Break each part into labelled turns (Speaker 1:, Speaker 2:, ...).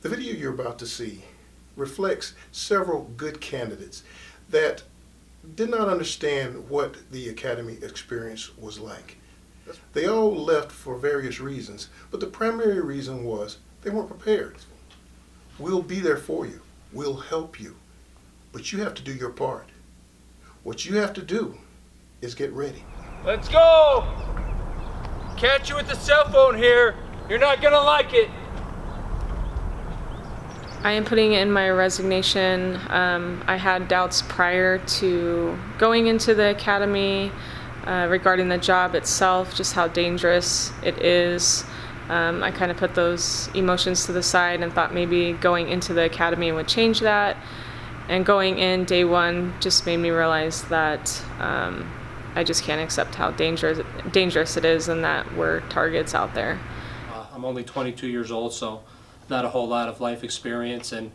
Speaker 1: The video you're about to see reflects several good candidates that did not understand what the academy experience was like. They all left for various reasons, but the primary reason was they weren't prepared. We'll be there for you. We'll help you. But you have to do your part. What you have to do is get ready.
Speaker 2: Let's go! Catch you with the cell phone here. You're not gonna like it.
Speaker 3: I am putting in my resignation. I had doubts prior to going into the academy regarding the job itself, just how dangerous it is. I kind of put those emotions to the side and thought maybe going into the academy would change that. And going in day one just made me realize that I just can't accept how dangerous it is and that we're targets out there.
Speaker 4: I'm only 22 years old, so not a whole lot of life experience, and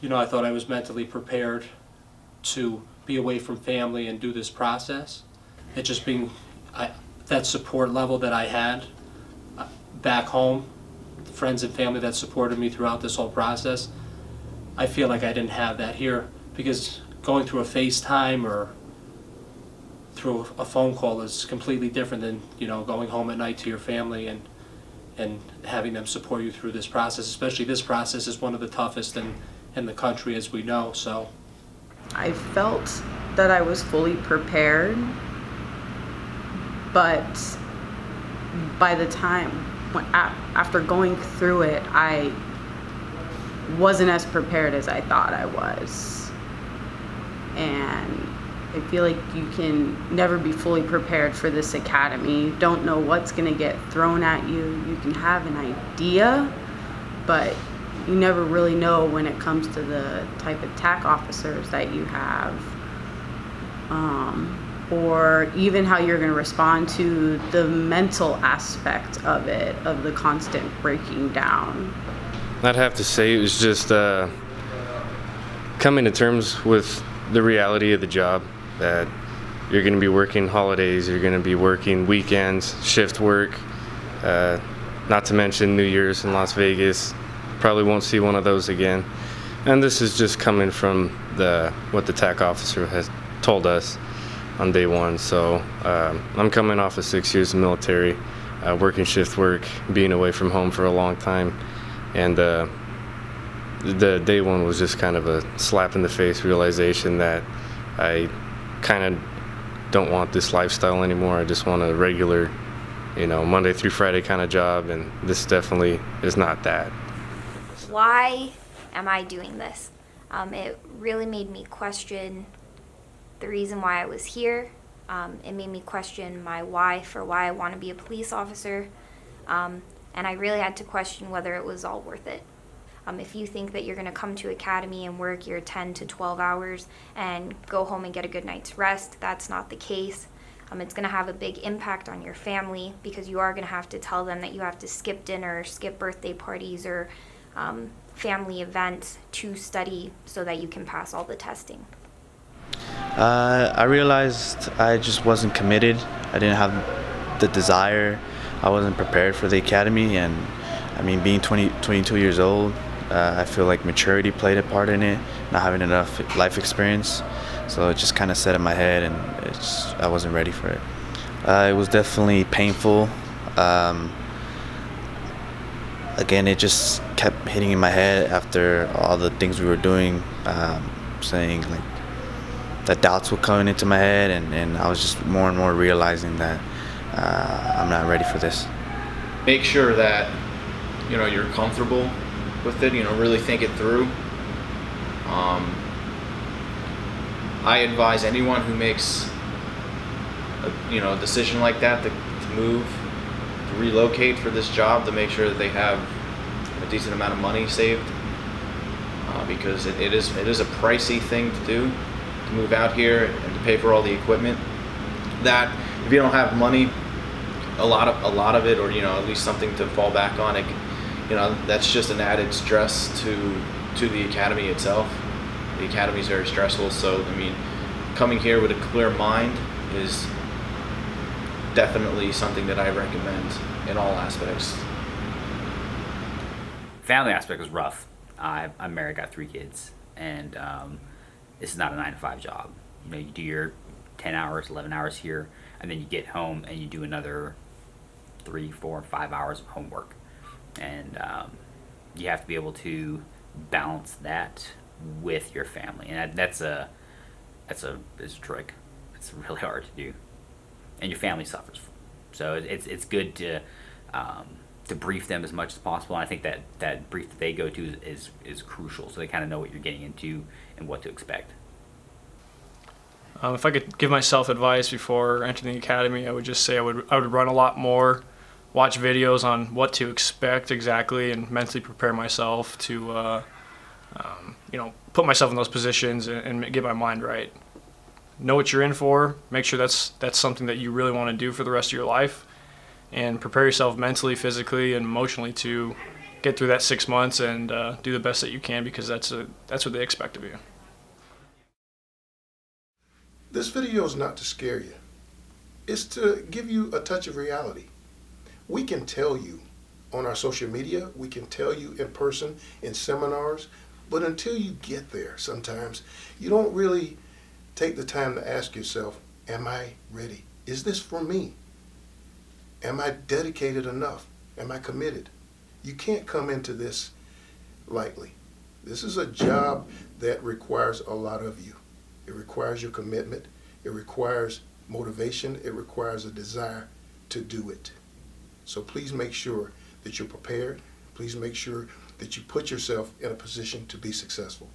Speaker 4: I thought I was mentally prepared to be away from family and do this process. It just being that support level that I had back home, friends and family that supported me throughout this whole process, I feel like I didn't have that here, because going through a FaceTime or through a phone call is completely different than going home at night to your family and having them support you through this process. Especially this process is one of the toughest in the country, as we know. So
Speaker 5: I felt that I was fully prepared, but by the time after going through it, I wasn't as prepared as I thought I was. And I feel like you can never be fully prepared for this academy. You don't know what's going to get thrown at you. You can have an idea, but you never really know when it comes to the type of TAC officers that you have, or even how you're going to respond to the mental aspect of it, of the constant breaking down.
Speaker 6: I'd have to say it was just coming to terms with the reality of the job, that you're going to be working holidays, you're going to be working weekends, shift work, not to mention New Year's in Las Vegas. Probably won't see one of those again. And this is just coming from what the TAC officer has told us on day one. So I'm coming off of 6 years of military, working shift work, being away from home for a long time. And the day one was just kind of a slap in the face realization that I kind of don't want this lifestyle anymore. I just want a regular, Monday through Friday kind of job, and this definitely is not that.
Speaker 7: Why am I doing this? It really made me question the reason why I was here. It made me question my why for why I want to be a police officer. And I really had to question whether it was all worth it. If you think that you're going to come to academy and work your 10 to 12 hours and go home and get a good night's rest, that's not the case. It's going to have a big impact on your family, because you are going to have to tell them that you have to skip dinner, skip birthday parties, or family events to study so that you can pass all the testing.
Speaker 8: I realized I just wasn't committed. I didn't have the desire. I wasn't prepared for the academy, and being 22 years old, I feel like maturity played a part in it, not having enough life experience. So it just kind of set in my head, and I wasn't ready for it. It was definitely painful. Again, it just kept hitting in my head after all the things we were doing, saying like that doubts were coming into my head, and I was just more and more realizing that I'm not ready for this.
Speaker 9: Make sure that you're comfortable with it. Really think it through. I advise anyone who makes a decision like that to move, to relocate for this job, to make sure that they have a decent amount of money saved, because it is a pricey thing to do, to move out here and to pay for all the equipment. That if you don't have money, a lot of it, or at least something to fall back on, that's just an added stress to the academy itself. The academy is very stressful, so coming here with a clear mind is definitely something that I recommend in all aspects.
Speaker 10: family aspect was rough. I'm married, got 3 kids, and this is not a 9-to-5 job. You know, you do your 10 hours, 11 hours here, and then you get home and you do another 3, 4, 5 hours of homework, and you have to be able to balance that with your family, and that's a trick. It's really hard to do, and your family suffers. So it's good to brief them as much as possible. And I think that brief that they go to is crucial, so they kind of know what you're getting into and what to expect.
Speaker 11: If I could give myself advice before entering the academy, I would just say I would run a lot more, watch videos on what to expect exactly, and mentally prepare myself to put myself in those positions and get my mind right. Know what you're in for. Make sure that's something that you really want to do for the rest of your life, and prepare yourself mentally, physically, and emotionally to get through that 6 months and do the best that you can, because that's what they expect of you.
Speaker 1: This video is not to scare you. It's to give you a touch of reality. We can tell you on our social media, we can tell you in person, in seminars, but until you get there, sometimes you don't really take the time to ask yourself, am I ready? Is this for me? Am I dedicated enough? Am I committed? You can't come into this lightly. This is a job that requires a lot of you. It requires your commitment. It requires motivation. It requires a desire to do it. So please make sure that you're prepared. Please make sure that you put yourself in a position to be successful.